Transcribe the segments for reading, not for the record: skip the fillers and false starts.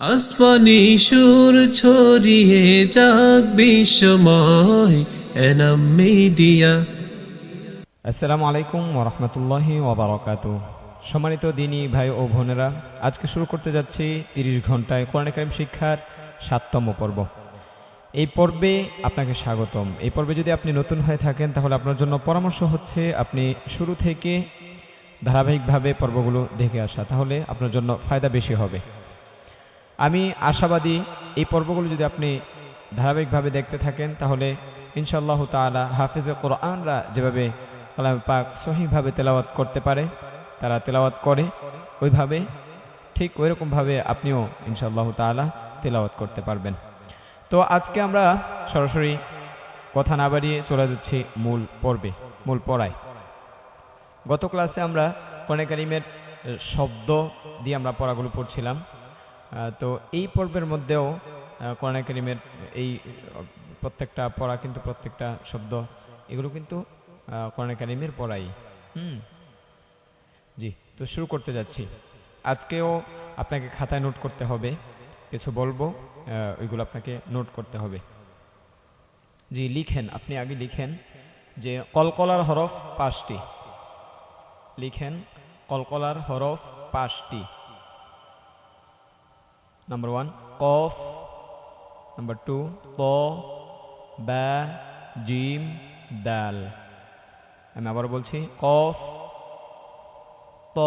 আসমানি সুর ছড়িয়ে যাক বিশ্বময় এনাম মিডিয়া। আসসালামু আলাইকুম ওরহমতুল্লাহি ওবারাকাতুহু। সম্মানিত দিনী ভাই ও বোনেরা, আজকে শুরু করতে যাচ্ছি 30 ঘন্টায় কোরআন কারীম শিক্ষার 7তম পর্ব। এই পর্বে আপনাকে স্বাগতম। এই পর্বে যদি আপনি নতুন হয়ে থাকেন তাহলে আপনার জন্য পরামর্শ হচ্ছে আপনি শুরু থেকে ধারাবাহিকভাবে পর্বগুলো দেখে আসা, তাহলে আপনার জন্য ফায়দা বেশি হবে। আমি আশাবাদী এই পর্বগুলো যদি আপনি ধারাবাহিকভাবে দেখতে থাকেন তাহলে ইনশাআল্লাহ তাআলা হাফেজে কোরআনরা যেভাবে কালাম পাক সহিভাবে তেলাওয়াত করতে পারে, তারা তেলাওয়াত করে ওইভাবে, ঠিক ওইরকমভাবে আপনিও ইনশাআল্লাহ তাআলা তেলাওয়াত করতে পারবেন। তো আজকে আমরা সরাসরি কথা না বাড়িয়ে চলে যাচ্ছি মূল পর্বে, মূল পড়ায়। গত ক্লাসে আমরা কোরআন কারীমের শব্দ দিয়ে আমরা পড়াগুলো পড়ছিলাম। তো এই পর্বের মধ্যেও কোরআন কারীমের এই প্রত্যেকটা পড়া কিন্তু, প্রত্যেকটা শব্দ এগুলো কিন্তু কোরআন কারীমের পড়াই। জি, তো শুরু করতে যাচ্ছি। আজকেও আপনাকে খাতায় নোট করতে হবে, কিছু বলবো ওইগুলো আপনাকে নোট করতে হবে। জি, লিখেন, আপনি আগে লিখেন যে কলকলার হরফ 5টি। লিখেন কলকলার হরফ 5টি। নাম্বার 1 কফ, নাম্বার 2 ত, বা, জিম, দাল। আমি আবার বলছি কফ, ত,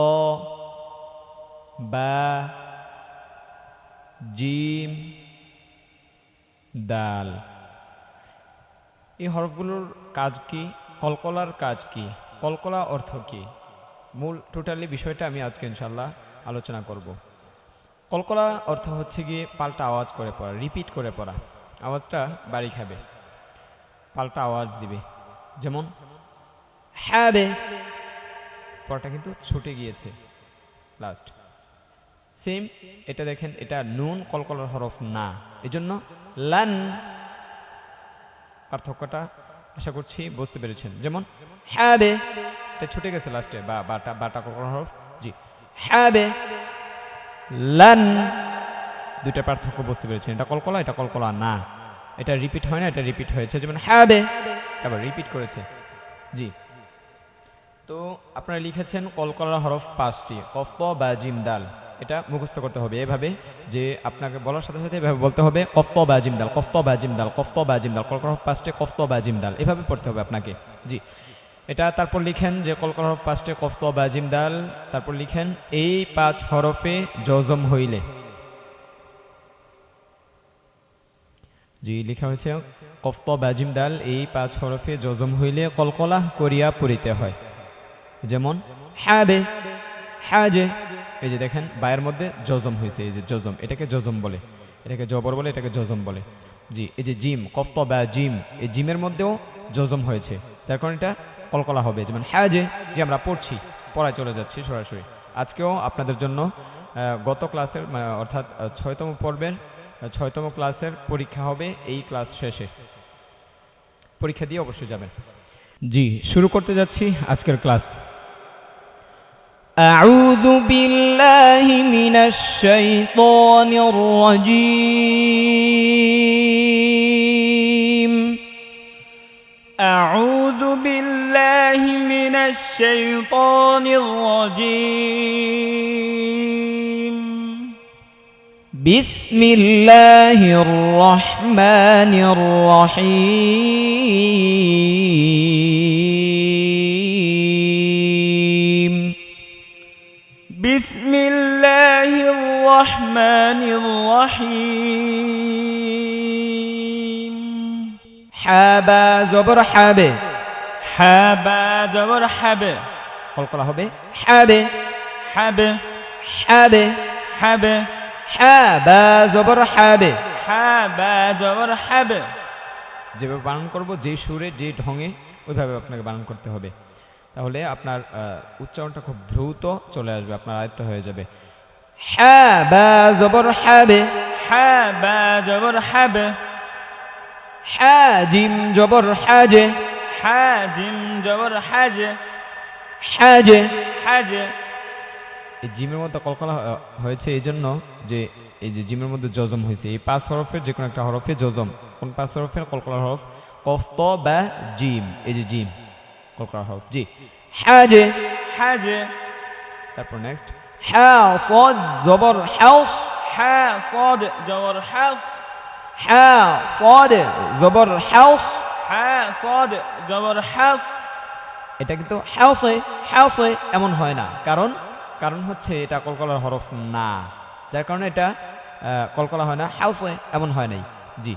বা, জিম, দাল। এই হরফগুলোর কাজ কি? কলকলার কাজ কি? কলকলা অর্থ কি? মূল টোটালি বিষয়টা আমি আজকে ইনশাল্লাহ আলোচনা করব। কলকলা অর্থ হচ্ছে গিয়ে পাল্টা আওয়াজ করে পড়া, রিপিট করে পড়া। আওয়াজটা বাড়ি খাবে, পাল্টা আওয়াজ দিবে। যেমন হ্যাবে, পড়াটা কিন্তু ছুটে গিয়েছে লাস্ট। সেম এটা দেখেন, এটা নুন কলকলার হরফ না, এজন্য লান। পার্থক্যটা আশা করছি বুঝতে পেরেছেন। যেমন হ্যাবে, এটা ছুটে গেছে লাস্টে, বা বাটা বাটা কলকলার হরফ। জি, হ্যাবে, লান, দুইটা পার্থক্য বুঝতে পেরেছেন। এটা কলকলা, এটা কলকলা না। এটা রিপিট হয় না, এটা রিপিট হয়েছে। যেমন হ্যাবে, আবার রিপিট করেছে। জি, তো আপনারা লিখেছেন কলকলার হরফ 5টি, কফ, ত, বা, জিম, দাল। এটা মুখস্থ করতে হবে এভাবে, যে আপনাকে বলার সাথে সাথে এভাবে বলতে হবে কফ, ত, বা, জিম, দাল, কফ, ত, বা, জিম, দাল, কফ, ত, বা, জিম, দাল। কলকলার হরফ 5টি, কফ, ত, বা, জিম, দাল, এভাবে পড়তে হবে আপনাকে। জি, এটা তারপর লিখেন যে কলকলার হরফ 5টি, কফ, ত, বা, জিম, দাল। তারপর লিখেন এই 5 হরফে জজম হইলে। জি, লেখা হয়েছে কফ, ত, বা, জিম, দাল, এই 5 হরফে জজম হইলে কলকলা করিয়া পড়িতে হয়। যেমন হ্যাবে, হ্যাজে, এই যে দেখেন বায়ের মধ্যে জজম হয়েছে, এই যে জজম, এটাকে জজম বলে, এটাকে জবর বলে, এটাকে জজম বলে। জি, এই যে জিম, কফ, ত, বা, জিম, এই জিমের মধ্যেও জজম হয়েছে, যার কারণে এটা কলকলা হবে। যেমন হ্যাজে, যে আমরা পড়ছি, পড়ায় চলে যাচ্ছি সরাসরি। আজকেও আপনাদের জন্য গত ক্লাসের অর্থাৎ 6তম পর্বের 6তম ক্লাসের পরীক্ষা হবে এই ক্লাস শেষে। পরীক্ষা দিয়ে অবশ্যই যাবেন। জি, শুরু করতে যাচ্ছি আজকের ক্লাস। أعوذ بالله من الشيطان الرجيم. أعوذ بالله من الشيطان الرجيم. بسم الله الرحمن الرحيم. بسم الله الرحمن الرحيم. হাবা জবর হাবে, حابا جبر حبه. কলকলা হবে হাবে, حبه হাবে, حبه. হাবা জবর হাবে। حابا جبر حبه. যেভাবে বানান করব, যে সুরে যে ঢঙে, ওইভাবে আপনাকে বানান করতে হবে। তাহলে আপনার উচ্চারণটা খুব দ্রুত চলে আসবে, আপনার আয়ত্ত হয়ে যাবে। হাবা জবর হাবে, حابا جبر حبه. হাজিম জবর হাজে, حاجم جبر حاجه. হাজে। حاجه. এই জিমের মধ্যে কলকলা হয়েছে এই জন্য যে এই যে জিমের মধ্যে জজম হয়েছে, এই 5 হরফের যে কোনো একটা হরফে জজম। কোন 5 হরফের? কলকলার হরফ কফ ত বা জিম, এই যে জিম কলকলার হরফ। জি হাজে, حاجة তারপর নেক্সট হা صاد জবর হাউস, حا صاد جور حص হা صاد জবর হাউস, حا صاد جور حص এটা কিন্তু হাউসে হাউসে এমন হয় না, কারণ কারণ হচ্ছে এটা কলকলার হরফ না, যার কারণে এটা কলকলা হয় না, হাউসে এমন হয় নাই। জি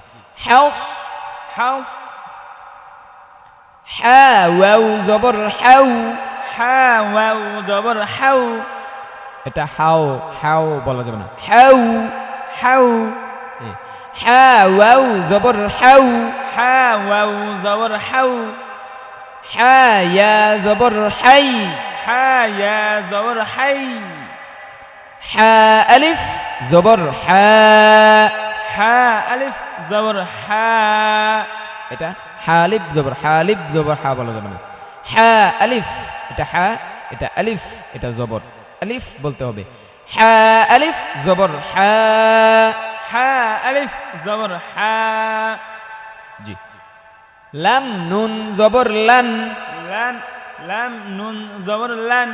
হাউস, حص হা ওয়াও জবর হাউ, حا واو جبر حو এটা হাও হাও বলা যাবে না, হাউ حو হা ওয়াও জবর হাউ, حا واو جبر حو হা ইয়া জবর হাই, حا يا جبر حي হা আলিফ জবর হা, حا ألف جبر حا এটা হালিফ জবর হালিফ জবর হা বলা যাবে না, হা আলিফ, এটা হা, এটা আলিফ, এটা জবর, আলিফ বলতে হবে, হা আলিফ জবর হা। حا ألف جبر حا জি লাম নুন জবর লান, لن لم نون جبر لن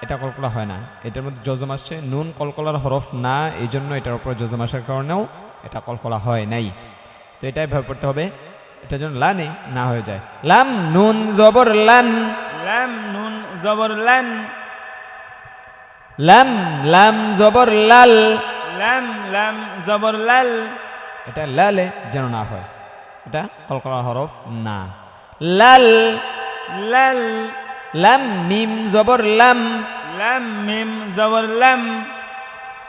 এটা কলকলা হয় না, এটার মধ্যে জজম আসছে, নুন কলকলার হরফ না, এই জন্য এটার উপর জজম আসার কারণেও এটা কলকলা হয় নাই। তো এটাই ভয় পড়তে হবে, এটার জন্য লানে না হয়ে যায়। লাম নুন জবর লান, لم نون جبر لن লাম লাম জবর লাল, لم لم جبر لل এটা লালে যেন না হয়, এটা কলকলা হরফ না। লাল لل লাম মিম জবর লাম, لم ميم جبر لم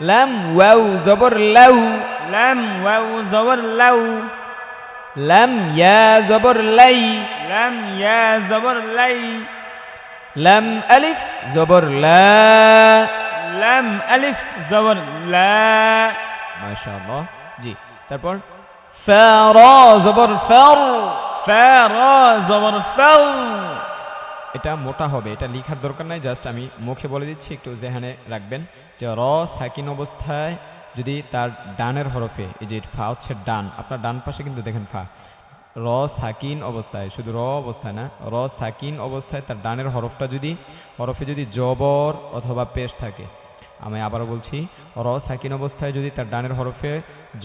লাম ওয়াও জবর লাউ, لم واو جبر لو লাম ইয়া জবর লাই, لم يا جبر لي লাম আলিফ জবর লা, لم ألف جبر لا মাশাআল্লাহ। জি তারপর ফা র জবর ফার, فا را جبر فو এটা মোটা হবে, এটা লেখার দরকার নাই, জাস্ট আমি মুখে বলে দিচ্ছি, একটু জেহানে রাখবেন যে র সাকিন অবস্থায় যদি তার ডানের হরফে, এই যে ফা হচ্ছে ডান, আপনার ডান পাশে কিন্তু দেখেন ফা, র সাকিন অবস্থায়, শুধু র অবস্থায় না, র সাকিন অবস্থায় তার ডানের হরফটা যদি হরফে যদি জবর অথবা পেশ থাকে, আমি আবারও বলছি, র সাকিন অবস্থায় যদি তার ডানের হরফে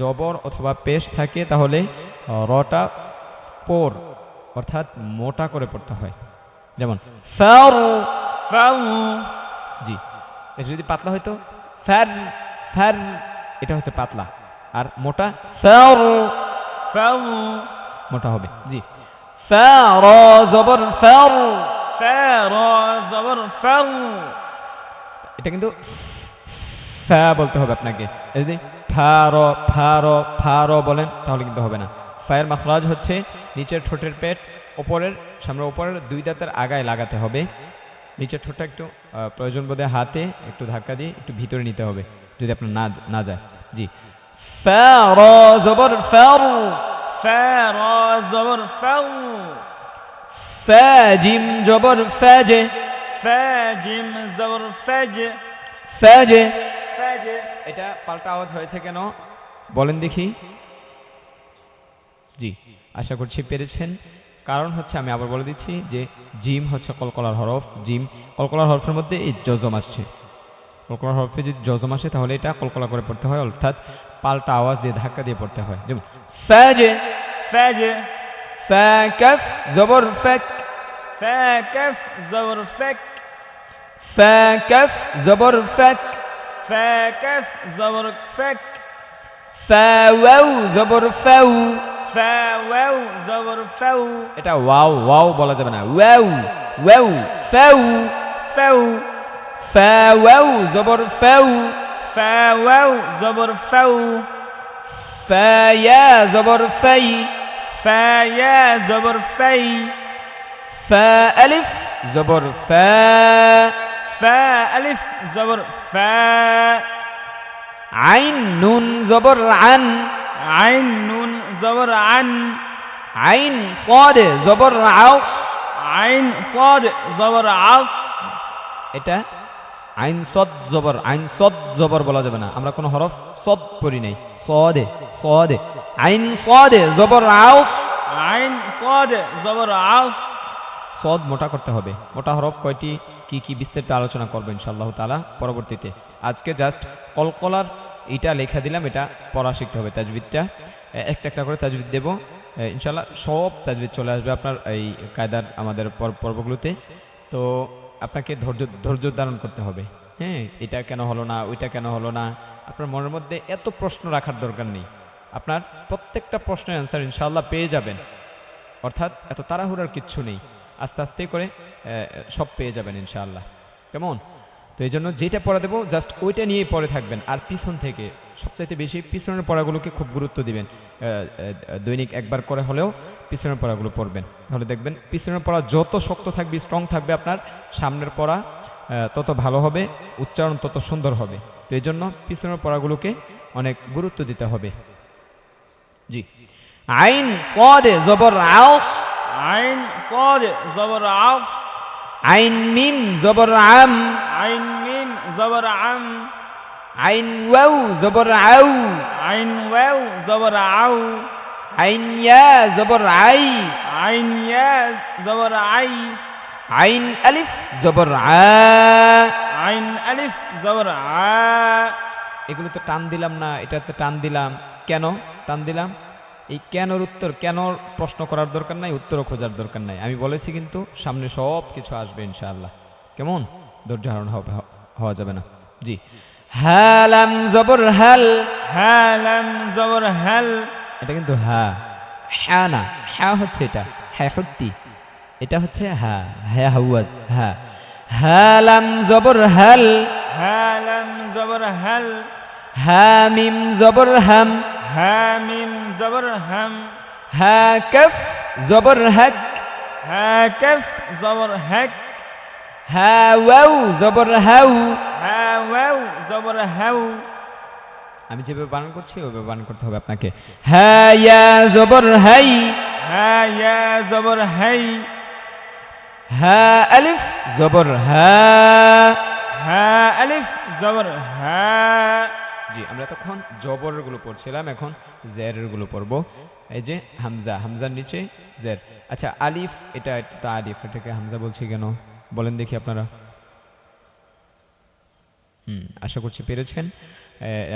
জবর অথবা পেশ থাকে, তাহলে রটা পোর অর্থাৎ মোটা করে পড়তে হয়, যেমন ফার। فو জি এটা যদি পাতলা হয়তো ফার ফার, এটা হচ্ছে পাতলা, আর মোটা ফার فو মোটা হবে। জি ফা র জবর ফার, فا را جبر فو এটা কিন্তু ফা বলতে হবে আপনাকে, যদি ফা র বলেন তাহলে কিন্তু হবে না। ফায়ের মাখরাজ হচ্ছে নিচের ঠোঁটের পেট উপরের সামনে, উপরের দুই দাঁতের আগায় লাগাতে হবে, নিচের ঠোঁটটা একটু প্রয়োজন বোধে হাতে একটু ধাক্কা দিয়ে একটু ভিতরে নিতে হবে, যদি আপনার না যায়। জি ফা র জবর ফার, فا را جبر فو ফা জিম জবর ফাজে, فا جيم جبر فج ফাজে, فج এটা পাল্টা আওয়াজ হয়েছে কেন বলেন দেখি? জি আশা করছি পেরেছেন, কারণ হচ্ছে আমি আবার বলে দিচ্ছি যে জিম হচ্ছে কলকলার হরফ, জিম কলকলার হরফের মধ্যে এই জজম আসছে, কলকলার হরফে যদি জজম আসে তাহলে এটা কলকলা করে পড়তে হয়, অর্থাৎ পাল্টা আওয়াজ দিয়ে ধাক্কা দিয়ে পড়তে হয়। যেমন ফাজে, فج ফা কাফ জবর ফাক, فا كف جبر فك ফা কাফ জবর ফাক, فا كف جبر فك ফা ওয়াও জবর ফাউ, فا واو جبر فو এটা ওয়াও ওয়াও বলা যাবে না, ওয়াও ওয়াও ফাউ, فو ফা ওয়াও জবর ফাউ, فا واو جبر فو ফা ইয়া জবর ফাই, فا يا جبر في ফা আলিফ জবর ফা, فا ألف جبر فا আইন নুন জবর আন, عين نون جبر عن আইন صاد জবর আউস, عين صاد جبر عص এটা আইন সদ জবর, আইন সদ জবর বলা যাবে না, আমরা কোনো হরফ সদ পড়ি নাই, সদে সদে, আইন সদে জবর আউস, আইন সদ জবর আস, সদ মোটা করতে হবে। মোটা হরফ কয়টি, কি কি বিস্তারিত আলোচনা করবো ইনশাআল্লাহ তাআলা পরবর্তীতে। আজকে জাস্ট কলকলার এটা লেখা দিলাম, এটা পড়া শিখতে হবে। তাজবিদটা একটা একটা করে তাজবিদ দেবো ইনশাআল্লাহ, সব তাজবিদ চলে আসবে আপনার এই কায়দার আমাদের পর্বগুলোতে। তো আপনাকে ধৈর্য ধারণ করতে হবে। হ্যাঁ, এটা কেন হলো না, ওইটা কেন হলো না, আপনার মনের মধ্যে এত প্রশ্ন রাখার দরকার নেই। আপনার প্রত্যেকটা প্রশ্নের অ্যান্সার ইনশাআল্লাহ পেয়ে যাবেন, অর্থাৎ এত তাড়াহুড়ার কিচ্ছু নেই, আস্তে আস্তে করে সব পেয়ে যাবেন ইনশাআল্লাহ। কেমন? তো এই জন্য যেটা পড়া দেবো জাস্ট ওইটা নিয়েই পড়ে থাকবেন, আর পিছন থেকে সবচাইতে বেশি পিছনের পড়াগুলোকে খুব গুরুত্ব দিবেন। দৈনিক একবার করে হলেও পিছনের পড়াগুলো পড়বেন, তাহলে দেখবেন পিছনের পড়া যত শক্ত থাকবে, স্ট্রং থাকবে, আপনার সামনের পড়া তত ভালো হবে, উচ্চারণ তত সুন্দর হবে। তো এই জন্য পিছনের পড়াগুলোকে অনেক গুরুত্ব দিতে হবে। জি, আইন সদে জবর আউস, আইন সদ জবর আস, আইন মিম জবর আম, আইন মিম জবর আম, আইন ওয়াউ জবর আউ, আইন ওয়াও জবর আউ, আইন ইয়া জবর আই, আইন ইয়া জবর আই, আইন আলিফ জবর আ। আইন আলিফ জবর আ। এগুলো তো টান দিলাম না, এটাতে টান দিলাম, কেন টান দিলাম? এই কেনর উত্তর, কেন প্রশ্ন করার দরকার নাই, উত্তরও খোঁজার দরকার নাই। আমি বলেছি কিন্তু সামনে সব কিছু আসবে ইনশাআল্লাহ। কেমন? ধৈর্য ধারণ হওয়া যাবে না। জি, হালাম জবর হাল, হালাম জবর হাল, এটা কিন্তু হা না, হা হচ্ছে এটা, হ্যাঁ হত্তি, এটা হচ্ছে হ্যাঁ হাওয়াজ, হালাম জবর হাল, হালাম জবর হাল, হামিম জবর হাম, হামিম জবর হাম, হা কফ জবর হক, হা কফ জবর হক, হা ওয়াউ জবর হাউ। হা ওয়াও জবর হাউ। আমি যেভাবে বানান করছি ওইভাবে বানান করতে হবে আপনাকে। হা ইয়া জবর হাই, হা ইয়া জবর হাই, হা আলিফ জবর হা। হা আলিফ জবর হা। জি, আমরা তখন জবরের গুলো পড়ছিলাম, এখন জেরের গুলো পড়বো। এই যে হামজা, হামজার নিচে জের। আচ্ছা, আলিফ, এটা তো আলিফ, এটাকে হামজা বলছি কেন বলেন দেখি আপনারা? আশা করছি পেরেছেন।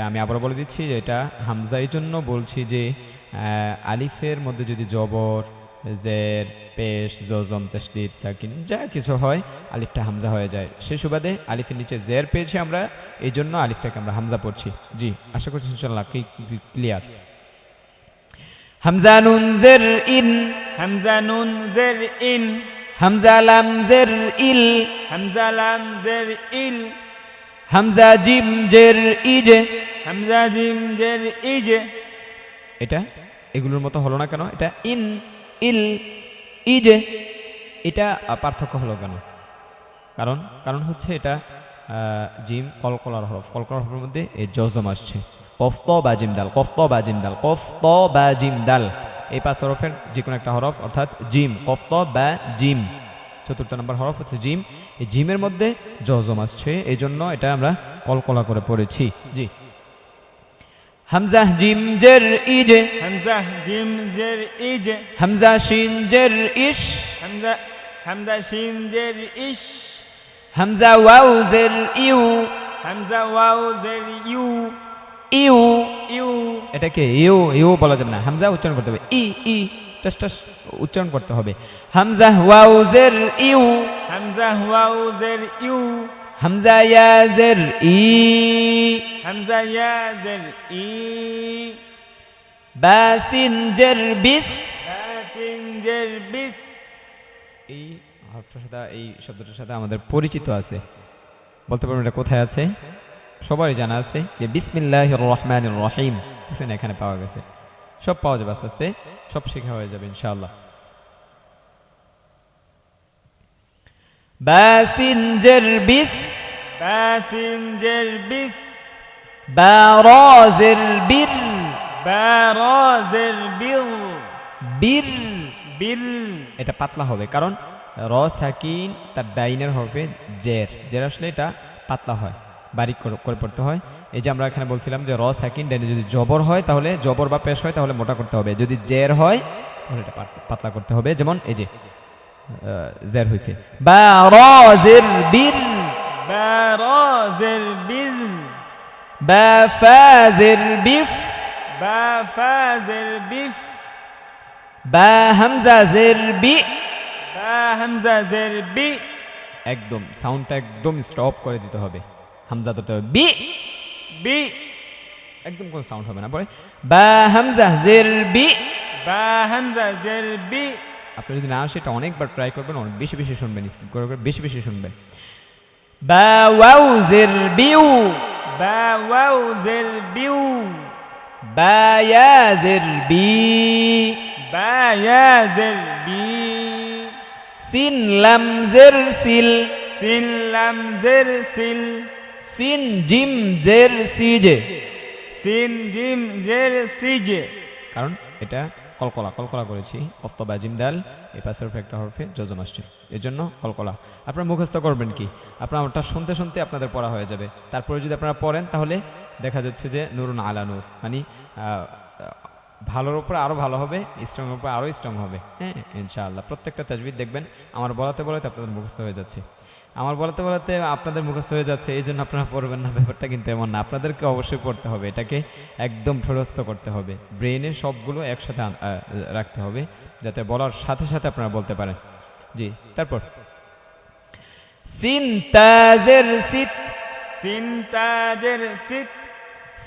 আমি আবার বলে দিচ্ছি যে এটা হামজা এই জন্য বলছি যে আলিফের মধ্যে যদি জবর, জের, পেশ, জজম, তাসদীদ, সাকিন যা কিছু হয়, আলিফটা হামজা হয়ে যায়। সেই সুবাদে আলিফের নিচে জের পেয়েছি আমরা, এই জন্য আলিফটাকে আমরা হামজা পড়ছি। জি, আশা করছি ইনশাআল্লাহ ক্লিয়ার। হামজা নুন জের ইন, হামজা নুন জের ইন, হামজা লাম জের ইল, হামজা লাম জের ইল, হামজা জিম জের ইজ। হামজা জিম জের ইজ। এটা এগুলোর মতো হলো না কেন? এটা ইন, ইল, ইজে, এটা পার্থক্য হলো কেন? কারণ হচ্ছে এটা জিম কলকলার হরফ, কলকলার হরফের মধ্যে এই জজম আসছে। কফ ত বা জিম দাল, কফ ত বা জিম দাল, কফ ত বা জিম দাল, এই 5 হরফের যে কোনো একটা হরফ, অর্থাৎ জিম, কফ ত বা জিম, 4th নম্বর হরফ হচ্ছে জিম। এই জিমের মধ্যে জজম আসছে, এই জন্য এটা আমরা কলকলা করে পড়েছি। জি, হামজা জিম জের ইজ, হামজা জিম জের ইজ, হামজা শিন জের ইশ, হামজা শিন জের ইশ, হামজা ওয়াউ জের ইউ, হামজা ওয়াও জের ইউ, ইউ, ইউ। এটাকে ইউ বলা যাবে না, হামজা উচ্চারণ করতে হবে, ই টাস উচ্চারণ করতে হবে। হামজা ওয়াউ জের ইউ, হামজা ওয়াও জের ইউ, হামজা ইয়া জের ই, হামজা ইয়া জের ই, বা সিন জের বিস। সিন জের বিস। এই হরফটার সাথে, এই শব্দটার সাথে আমাদের পরিচিত আছে, বলতে পারবেন এটা কোথায় আছে? সবারই জানা আছে যে বিসমিল্লাহির রহমানির রহিম, দেখছেন এখানে পাওয়া গেছে। সব পাওয়া যাবে, আস্তে আস্তে সব শেখা হয়ে যাবে ইনশাআল্লাহ। বা সিন জের বিস, বা সিন জের বিস, বা র জের বির, বা র জের বির, বির, বির। এটা পাতলা হবে কারণ র সাকিন তার ডাইনের হরফে জের, আসলে এটা পাতলা হয়, বারিক করে পড়তে হয়। এই যে আমরা এখানে বলছিলাম যে র সাকিন ডাইনে যদি জবর হয় তাহলে জবর বা পেশ হয় তাহলে মোটা করতে হবে, যদি জের হয় তাহলে এটা পাতলা করতে হবে। যেমন এই যে জের হয়েছে বা র জের বীর, বারাজের বির, বা ফা জের বিফ, বা ফাজের বিফ, বা হামজা জের বি। বা হামজা জের বি, একদম সাউন্ডটা একদম স্টপ করে দিতে হবে, হামজা ধরতে হবে বি, বি, একদম কোনো সাউন্ড হবে না। পরে বা হামজা জের বি। বা হামজা জের বি। আপনি যদি না সেটা অনেকবার ট্রাই করবেন, অনেক বেশি বেশি শুনবেন, স্কিপ করে করে বেশি বেশি শুনবেন। বা ওয়াউ জের বিউ, বা ওয়াও জের বিউ, বা ইয়া জের বি, বা ইয়া জের বি, সিন লাম জের সিল, সিন লাম জের সিল, সিন জিম জের সিজে। সিন জিম জের সিজে। কারণ এটা কলকলা কলকলা করেছি, অফতবা জিম দাল এই পাশের উপরে একটা হরফে জজম আসছে, এর জন্য কলকলা। আপনারা মুখস্থ করবেন কি, আপনারা ওটা শুনতে শুনতে আপনাদের পড়া হয়ে যাবে। তারপরে যদি আপনারা পড়েন তাহলে দেখা যাচ্ছে যে নুরুন আলা নূর, মানে ভালোর উপরে আরও ভালো হবে, স্ট্রংয়ের উপরে আরও স্ট্রং হবে। হ্যাঁ ইনশাআল্লাহ প্রত্যেকটা তাজবিদ দেখবেন আমার বলাতে বলাতে আপনাদের মুখস্থ হয়ে যাচ্ছে, আমার বলাতে বলাতে আপনাদের মুখস্থ হয়ে যাচ্ছে, এই জন্য আপনারা পড়বেন না, ব্যাপারটা কিন্তু এমন না। আপনাদেরকে অবশ্যই পড়তে হবে, এটাকে একদম ঠোরস্থ করতে হবে, ব্রেনে সবগুলো একসাথে রাখতে হবে যাতে বলার সাথে সাথে আপনারা বলতে পারেন। জি তারপর সিন তাজের সিত, সিন তাজের সিত,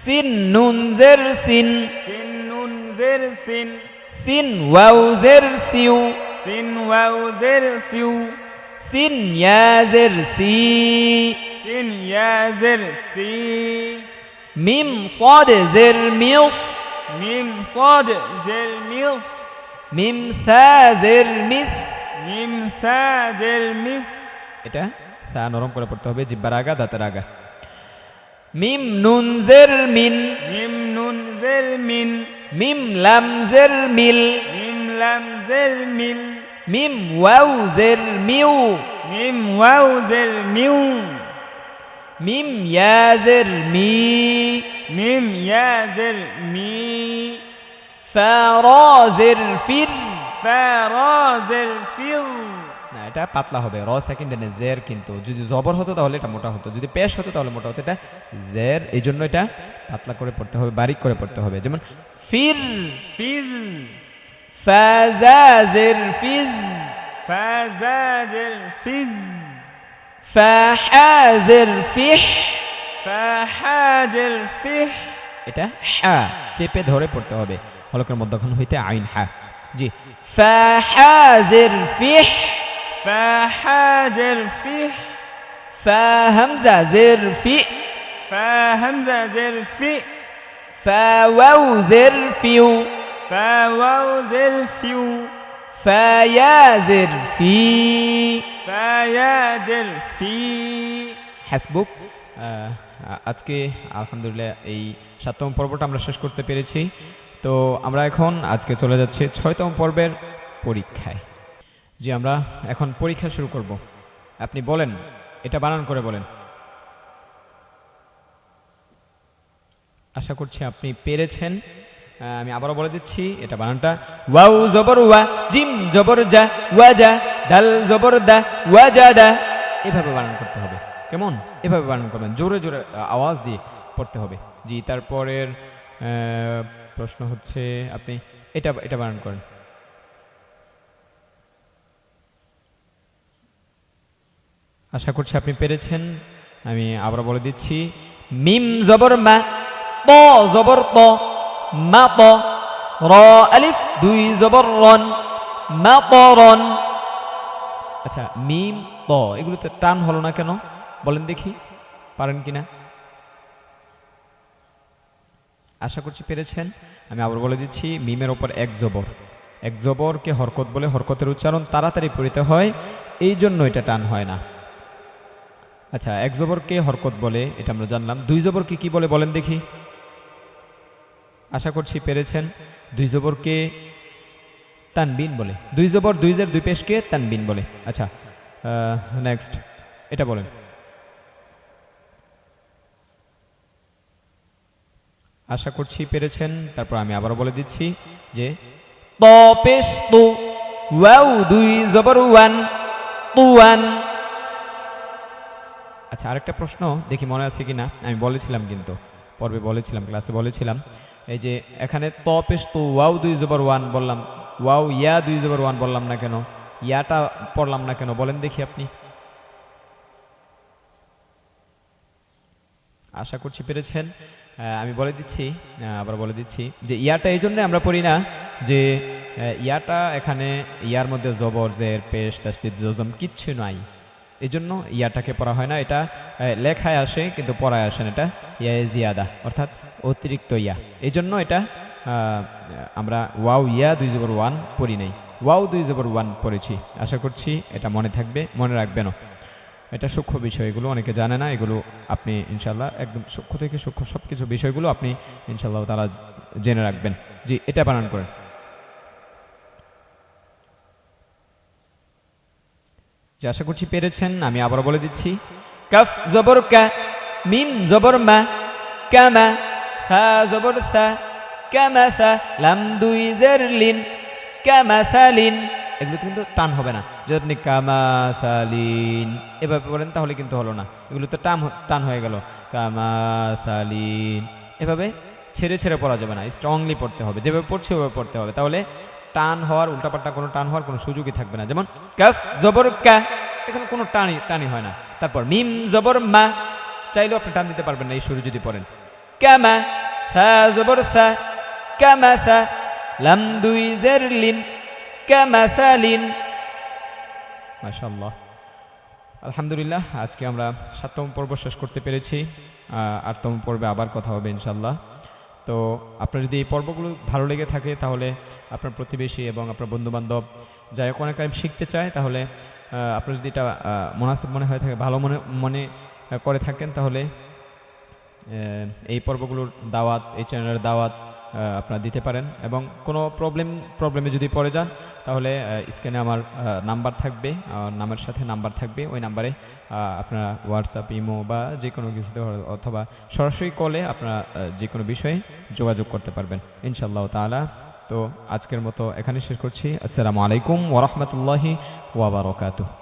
সিন নুন জের সিন, সিন নুন জের সিন, সিন ওয়াউ জের সিউ, সিন ওয়াও জের সিউ, সিন ইয়া জের সি, সিন ইয়া জের সি, মিম صاد জের মিউস, মিম صاد জের মিস, মিম থা জের মিথ। মিম থা জের মিস, এটা থা নরম করে পড়তে হবে, জিব্বার আগা দাঁতের আগা। মিম নুন জের মিন, মিম নুন জের মিন, মিম লাম জের মিল, মিম লাম জের মিল, মিম ওয়াউ জের মিউ, মিম ওয়াও জের মিউ, মিম ইয়া জের মি, মিম ইয়া জের মি, ফা রা জের ফির। ফা রা জের ফির। না এটা পাতলা হবে, র সেকেন্ড এনে জের, কিন্তু যদি জবর হতো তাহলে এটা মোটা হতো, যদি পেশ হতো তাহলে মোটা হতো। এটা জের, এই জন্য এটা পাতলা করে পড়তে হবে, বারিক করে পড়তে হবে। যেমন ফির, ফির, ফাজা জের ফিজ, ফাজা জের ফিজ, ফাহা জের ফিহ। ফাহা জের ফিহ। এটা হা চেপে ধরে পড়তে হবে, হলকের মধ্যখান হইতে আইন হা। জি ফাহা জের ফিহ, ফাহা জের ফিহ, ফা হামজা জের ফি, ফা হামজা জের ফি, ফা ওয়াউ জের ফিউ, ফা ওয়াও জের ফিউ, ফা ইয়া জের ফি। ফা ইয়া জের ফি। হাসবুক। আজকে আলহামদুলিল্লাহ এই ৭তম পর্বটা আমরা শেষ করতে পেরেছি। তো আমরা এখন আজকে চলে যাচ্ছি ৬তম পর্বের পরীক্ষায়। জি আমরা এখন পরীক্ষা শুরু করব। আপনি বলেন, এটা বানান করে বলেন। আশা করছি আপনি পেরেছেন। আমি আবারও বলে দিচ্ছি এটা বানানটা, ওয়াউ জবর ওয়া, জিম জবর যা, ওয়াজা, দাল জবর দা, ওয়াজাদা। এভাবে বানান করতে হবে। কেমন? এভাবে বানান করবেন, জোরে জোরে আওয়াজ দিয়ে পড়তে হবে। জি তারপরের প্রশ্ন হচ্ছে আপনি এটা বানান করেন। আশা করছি আপনি পেরেছেন। আমি আবার বলে দিচ্ছি, মিম জবর মা, ত জবর ত, মা ত, র আলিফ দুই জবর রন, মা ত রন। আচ্ছা মিম ত এগুলোতে টান হলো না কেন বলেন দেখি, পারেন কিনা? আশা করছি পেরেছেন। আমি আবার বলে দিচ্ছি, মিমের ওপর এক জবর, এক জবরকে হরকত বলে, হরকতের উচ্চারণ তাড়াতাড়ি পড়িতে হয়, এই জন্য এটা টান হয় না। আচ্ছা এক জবরকে হরকত বলে, এটা আমরা জানলাম। দুই জবরকে কি বলে বলেন দেখি? আশা করছি পেরেছেন। দুই জবরকে তানবিন বলে, দুই জবর দুই জের দুই পেশকে তানবিন বলে। আচ্ছা নেক্সট এটা বলেন। আশা করছি পেরেছেন। তারপর আমি আবারও বলে দিচ্ছি যে ত পেশ তু, ওয়াও দুই জবর ওয়ান, তুয়ান। আচ্ছা, আরেকটা প্রশ্ন দেখি মনে আছে কিনা, আমি বলেছিলাম কিন্তু পর্বে বলেছিলাম, ক্লাসে বলেছিলাম, এই যে এখানে ত পেশ তু ওয়াও দুই জবর ওয়ান বললাম, ওয়াও ইয়া দুই জবর ওয়ান বললাম না কেন, ইয়াটা পড়লাম না কেন, বলেন দেখি আপনি। আশা করছি পেরেছেন। আমি বলে দিচ্ছি, আবার বলে দিচ্ছি যে ইয়াটা এই জন্য আমরা পড়ি না যে ইয়াটা এখানে ইয়ার মধ্যে জবর জের পেশ তাসদীদ জজম কিচ্ছু নাই, এই জন্য ইয়াটাকে পড়া হয় না। এটা লেখায় আসে কিন্তু পড়ায় আসে না, এটা ইয়া জিয়াদা অর্থাৎ অতিরিক্ত ইয়া, এই জন্য এটা আমরা ওয়াও ইয়া দুই জবর ওয়ান পড়ি নাই, ওয়াও দুই জবর ওয়ান পড়েছি। আশা করছি এটা মনে থাকবে, মনে রাখবেনও। এটা সূক্ষ্ম বিষয়, এগুলো অনেকে জানে না, এগুলো আপনি ইনশাল্লাহ একদম সূক্ষ্ম থেকে সূক্ষ্ম সব কিছু বিষয়গুলো আপনি ইনশাল্লাহ তারা জেনে রাখবেন। জি, এটা বানান করেন। যে আশা করছি পেরেছেন। আমি আবার বলে দিচ্ছি, কাফ জবর কা, মিম জবর মা, কামা, থা জবর থা, কামাথা, লাম দুই জের লিন, কামাথালিন। এগুলো কিন্তু টান হবে না। যদি আপনি কামাসালিন এভাবে বলেন তাহলে কিন্তু হলো না, এগুলো তো টান হয়ে গেল। কামাসালিন এভাবে ছেড়ে ছেড়ে পড়া যাবে না, স্ট্রংলি পড়তে হবে, যেভাবে পড়ছে ওভাবে পড়তে হবে, তাহলে টান হওয়ার উল্টাপাল্টা কোনো টান হওয়ার কোনো সুযোগই থাকবে না। যেমন কাফ জবর কা, এখানে কোনো টানি হয় না। তারপর মিম জবর মা, চাইলেও আপনি টান দিতে পারবেন না এই সুরে যদি পড়েন। কামা, থা জবর থা, কামাথা, লাম দুই জের লিন, কামাথালিন। মাশাআল্লাহ, আলহামদুলিল্লাহ। আজকে আমরা ৭তম পর্ব শেষ করতে পেরেছি। ৮তম পর্বে আবার কথা হবে ইনশাআল্লাহ। তো আপনার যদি এই পর্বগুলো ভালো লেগে থাকে তাহলে আপনার প্রতিবেশী এবং আপনার বন্ধুবান্ধব যারা কোরআন কারীম শিখতে চায়, তাহলে আপনার যদি এটা মুনাসিব মনে হয়ে থাকে, ভালো মনে করে থাকেন, তাহলে এই পর্বগুলোর দাওয়াত, এই চ্যানেলের দাওয়াত আপনারা দিতে পারেন। এবং কোনো প্রবলেমে যদি পড়ে যান তাহলে স্ক্রিনে আমার নাম্বার থাকবে, নামের সাথে নাম্বার থাকবে, ওই নাম্বারে আপনারা হোয়াটসঅ্যাপ, ইমো বা যে কোনো কিছুতে অথবা সরাসরি কলে আপনারা যে কোনো বিষয়ে যোগাযোগ করতে পারবেন ইনশাআল্লাহ তাআলা। তো আজকের মতো এখানে শেষ করছি। আসসালামু আলাইকুম ওয়া রাহমাতুল্লাহি ওয়া বারাকাতুহু।